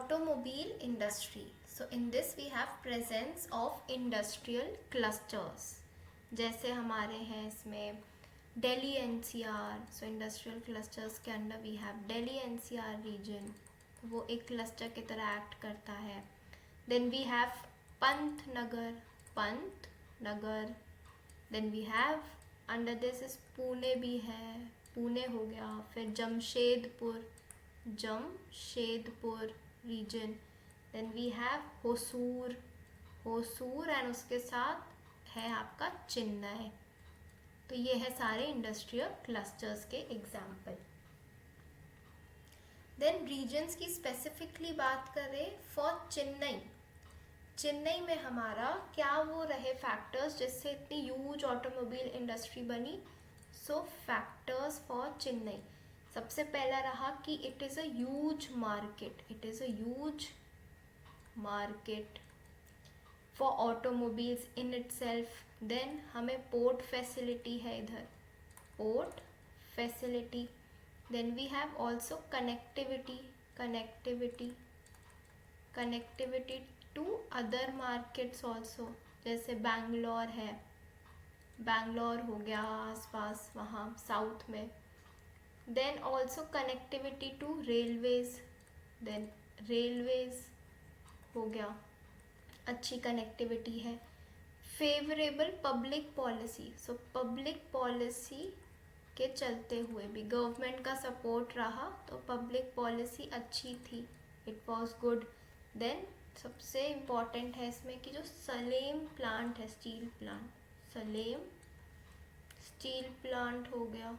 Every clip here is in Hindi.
automobile industry. So in this we have presence of industrial clusters. जैसे हमारे हैं इसमें Delhi NCR. So industrial clusters के under we have Delhi NCR region, वो एक क्लस्टर की तरह एक्ट करता है. Then we have Pant Nagar. Then we have under this is Pune भी है, पुणे हो गया. फिर Jamshedpur region. Then we have Hosur and उसके साथ है आपका चेन्नई. तो ये है सारे इंडस्ट्रियल क्लस्टर्स के एग्जाम्पल. देन रीजन्स की स्पेसिफिकली बात करें फॉर चेन्नई में हमारा क्या वो रहे फैक्टर्स जिससे इतनी ह्यूज ऑटोमोबाइल इंडस्ट्री बनी. सो फैक्टर्स फॉर चेन्नई, सबसे पहला रहा कि it is a huge market for automobiles in itself. Then हमें पोर्ट फैसिलिटी है इधर, port facility. Then we have also connectivity to other markets also. जैसे बैंगलोर हो गया आसपास वहाँ साउथ में. Then also connectivity to railways. Then railways हो गया, अच्छी कनेक्टिविटी है. Favourable public policy. So public policy के चलते हुए भी गवर्नमेंट का सपोर्ट रहा तो पब्लिक पॉलिसी अच्छी थी, इट वॉज गुड. देन सबसे इम्पॉर्टेंट है इसमें कि जो सलेम प्लांट है, सलेम स्टील प्लांट हो गया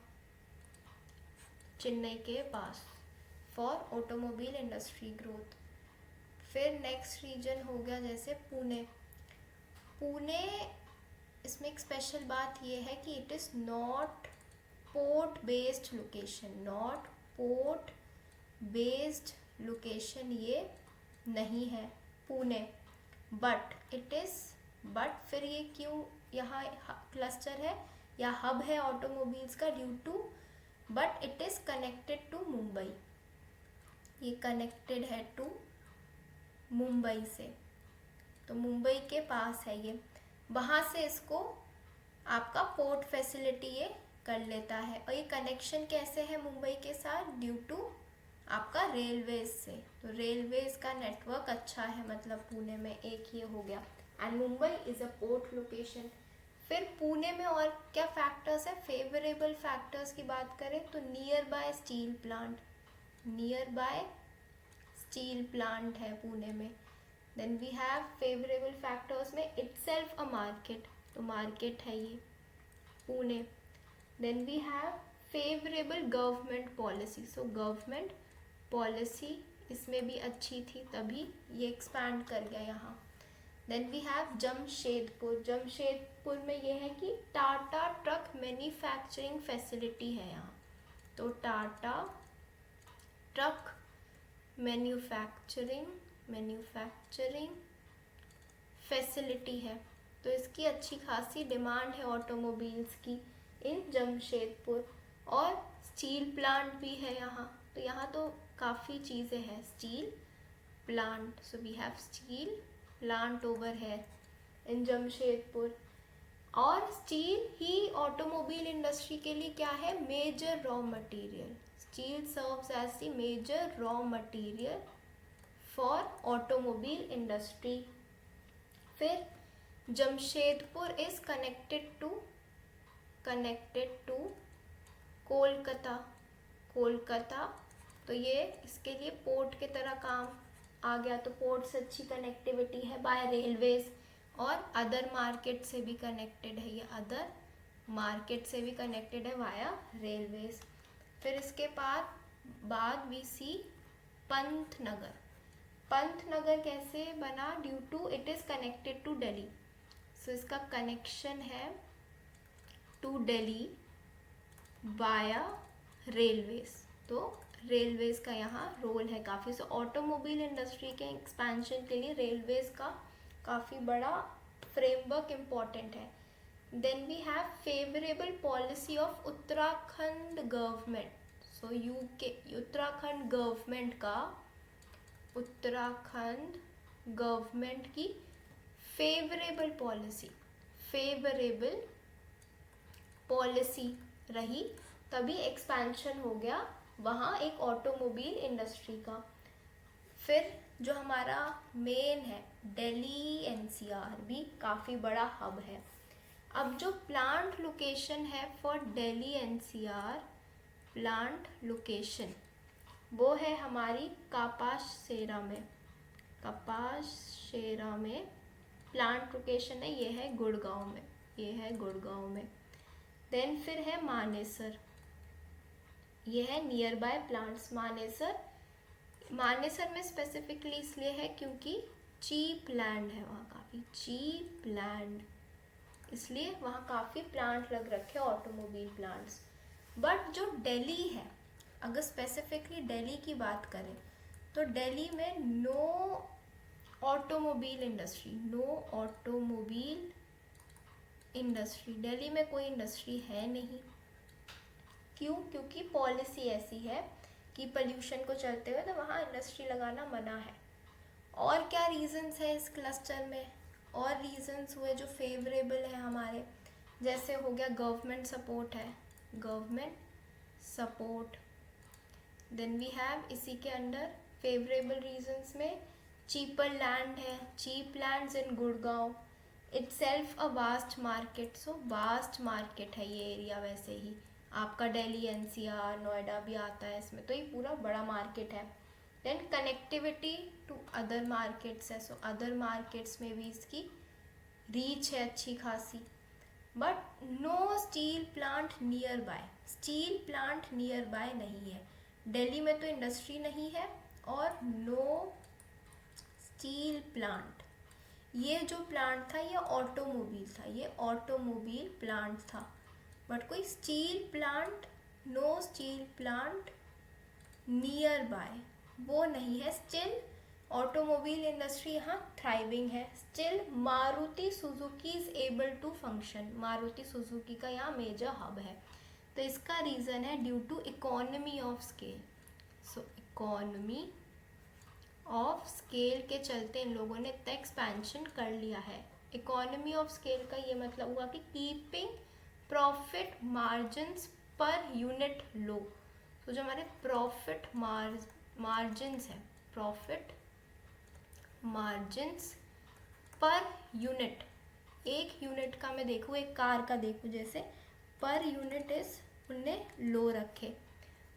चेन्नई के पास फॉर ऑटोमोबाइल इंडस्ट्री ग्रोथ. फिर नेक्स्ट रीजन हो गया जैसे पुणे. इसमें एक स्पेशल बात ये है कि it is not port based location, ये नहीं है पुणे. बट फिर ये क्यों यहाँ क्लस्टर है या हब है ऑटोमोबाइल्स का, due to but it is connected to Mumbai. ये कनेक्टेड है टू मुंबई से, तो मुंबई के पास है ये. वहाँ से इसको आपका पोर्ट फैसिलिटी ये कर लेता है. और ये कनेक्शन कैसे है मुंबई के साथ, ड्यू टू आपका रेलवेज से. तो रेलवेज का नेटवर्क अच्छा है, मतलब पुणे में एक ये हो गया. And Mumbai is a port location. फिर पुणे में और क्या फैक्टर्स है, फेवरेबल फैक्टर्स की बात करें तो नियर बाय स्टील प्लांट है पुणे में. Then we have favourable factors में इटसेल्फ अ मार्केट, तो मार्केट है ये Pune. Then we have favourable government policy. So government policy इसमें भी अच्छी थी, तभी ये एक्सपैंड कर गया यहाँ. देन वी हैव जमशेदपुर में ये है कि टाटा ट्रक मैन्युफैक्चरिंग फैसिलिटी है यहाँ. तो टाटा ट्रक मैन्युफैक्चरिंग फैसिलिटी है, तो इसकी अच्छी खासी डिमांड है ऑटोमोबाइल्स की इन जमशेदपुर. और स्टील प्लांट भी है यहाँ, तो यहाँ तो काफ़ी चीज़ें हैं. Steel plant, so we have steel plant over है इन जमशेदपुर. और स्टील ही ऑटोमोबाइल इंडस्ट्री के लिए क्या है, major raw material. Steel serves as the major raw material for automobile industry. फिर Jamshedpur is connected to Kolkata. तो ये इसके लिए पोर्ट की तरह काम आ गया, तो पोर्ट से अच्छी कनेक्टिविटी है बाय रेलवेज. और अदर मार्केट से भी कनेक्टेड है, ये अदर मार्केट से भी कनेक्टेड है वाया रेलवेज. फिर इसके बाद वी सी पंतनगर कैसे बना, due to it is connected to Delhi. So इसका कनेक्शन है टू दिल्ली वाया रेलवेज. तो रेलवेज का यहाँ रोल है काफ़ी. सो ऑटोमोबाइल इंडस्ट्री के एक्सपेंशन के लिए रेलवेज का काफ़ी बड़ा फ्रेमवर्क इम्पॉर्टेंट है. Then we have favourable policy of Uttarakhand government. So Uttarakhand government का उत्तराखंड गवर्नमेंट की फेवरेबल पॉलिसी रही, तभी एक्सपेंशन हो गया वहाँ एक ऑटोमोबाइल इंडस्ट्री का। फिर जो हमारा मेन है दिल्ली एनसीआर भी काफ़ी बड़ा हब है। अब जो प्लांट लोकेशन है for Delhi NCR plant location, वो है हमारी कापाशेरा में प्लांट लोकेशन है, ये है गुड़गांव में। देन फिर है मानेसर, ये है नियर बाय प्लांट्स। मानेसर में स्पेसिफिकली इसलिए है क्योंकि चीप लैंड है वहाँ, काफ़ी चीप लैंड, इसलिए वहाँ काफ़ी प्लांट लग रखे ऑटोमोबाइल प्लांट्स। बट जो दिल्ली है, अगर स्पेसिफिकली दिल्ली की बात करें तो दिल्ली में नो ऑटोमोबाइल इंडस्ट्री, दिल्ली में कोई इंडस्ट्री है नहीं। क्यों? क्योंकि पॉलिसी ऐसी है कि पोल्यूशन को चलते हुए तो वहाँ इंडस्ट्री लगाना मना है। और क्या रीजंस है इस क्लस्टर में? और रीजंस हुए जो फेवरेबल है हमारे, जैसे हो गया government support. Then we have इसी के अंडर फेवरेबल रीजंस में चीपर लैंड है, cheap lands in Gurgaon, itself a vast market. So vast market है ये एरिया, वैसे ही आपका दिल्ली एनसीआर नोएडा भी आता है इसमें, तो ये पूरा बड़ा मार्केट है। Then connectivity to other markets है, सो अदर मार्केट्स में भी इसकी रीच है अच्छी खासी। But no steel plant nearby नहीं है। दिल्ली में तो इंडस्ट्री नहीं है और नो स्टील प्लांट। ये जो प्लांट था ये ऑटोमोबाइल प्लांट था, बट कोई no steel plant nearby वो नहीं है। स्टिल ऑटोमोबाइल इंडस्ट्री यहाँ थ्राइविंग है। Still Maruti Suzuki is able to function, Maruti Suzuki का यहाँ मेजर हब है। तो इसका रीज़न है due to economy of scale. So economy of scale के चलते इन लोगों ने इतना एक्सपेंशन कर लिया है। इकोनॉमी ऑफ स्केल का ये मतलब हुआ कि keeping profit margins per unit low. तो जो हमारे प्रॉफिट मार्जिन्स है, प्रॉफिट मार्जिन्स पर यूनिट, एक यूनिट का मैं देखूँ, एक कार का देखूँ जैसे, पर यूनिट उनने लो रखे,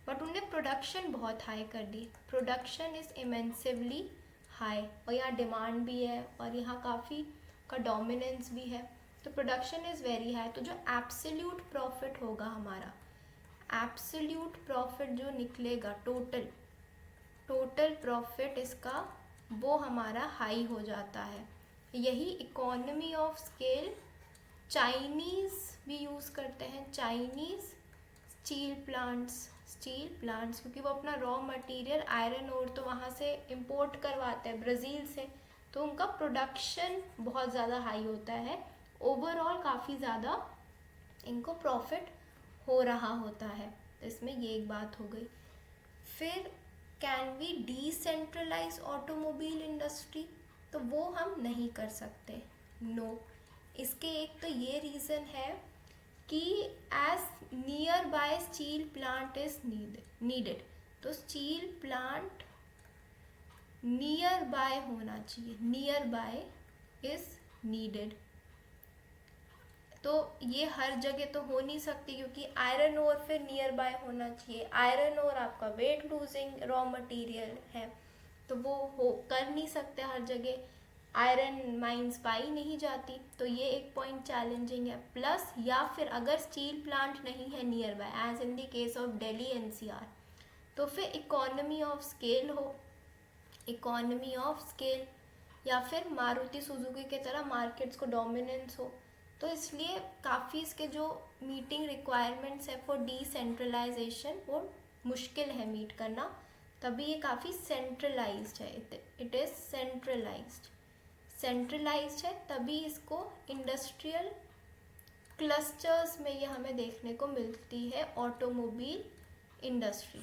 बट उनने प्रोडक्शन बहुत हाई कर दी। प्रोडक्शन इज़ इमेंसिवली हाई, और यहाँ डिमांड भी है और यहाँ काफ़ी का डोमिनेंस भी है, तो प्रोडक्शन इज़ वेरी हाई। तो जो एब्सोल्यूट प्रॉफिट होगा हमारा, एब्सोल्यूट प्रॉफिट जो निकलेगा, टोटल प्रॉफिट इसका, वो हमारा हाई हो जाता है। यही इकोनॉमी ऑफ स्केल चाइनीज़ भी यूज़ करते हैं, चाइनीज़ स्टील प्लांट्स, क्योंकि वो अपना रॉ मटेरियल आयरन ओर तो वहाँ से इंपोर्ट करवाते हैं ब्राज़ील से, तो उनका प्रोडक्शन बहुत ज़्यादा हाई होता है। ओवरऑल काफ़ी ज़्यादा इनको प्रॉफिट हो रहा होता है। तो इसमें ये एक बात हो गई। फिर can we decentralise automobile industry? तो वो हम नहीं कर सकते, नो। इसके एक तो ये रीज़न है कि as nearby steel plant is needed, तो स्टील प्लांट नियर बाय होना चाहिए, नियर बाय इज नीडेड। तो ये हर जगह तो हो नहीं सकती, क्योंकि आयरन ओर फिर नियर बाय होना चाहिए। आयरन ओर आपका वेट लूजिंग रॉ मटेरियल है, तो वो कर नहीं सकते हर जगह, आयरन माइंस पाई नहीं जाती, तो ये एक पॉइंट चैलेंजिंग है। प्लस या फिर अगर स्टील प्लांट नहीं है nearby, as in the case of Delhi NCR, तो फिर इकोनॉमी ऑफ स्केल हो, इकोनॉमी ऑफ स्केल, या फिर मारुति सुजुकी के तरह मार्केट्स को डोमिनेंस हो। तो इसलिए काफ़ी इसके जो मीटिंग रिक्वायरमेंट्स है फॉर डिसेंट्रलाइजेशन वो मुश्किल है मीट करना, तभी ये काफ़ी सेंट्रलाइज्ड है। इट इज़ सेंट्रलाइज्ड है, तभी इसको इंडस्ट्रियल क्लस्टर्स में ये हमें देखने को मिलती है ऑटोमोबाइल इंडस्ट्री।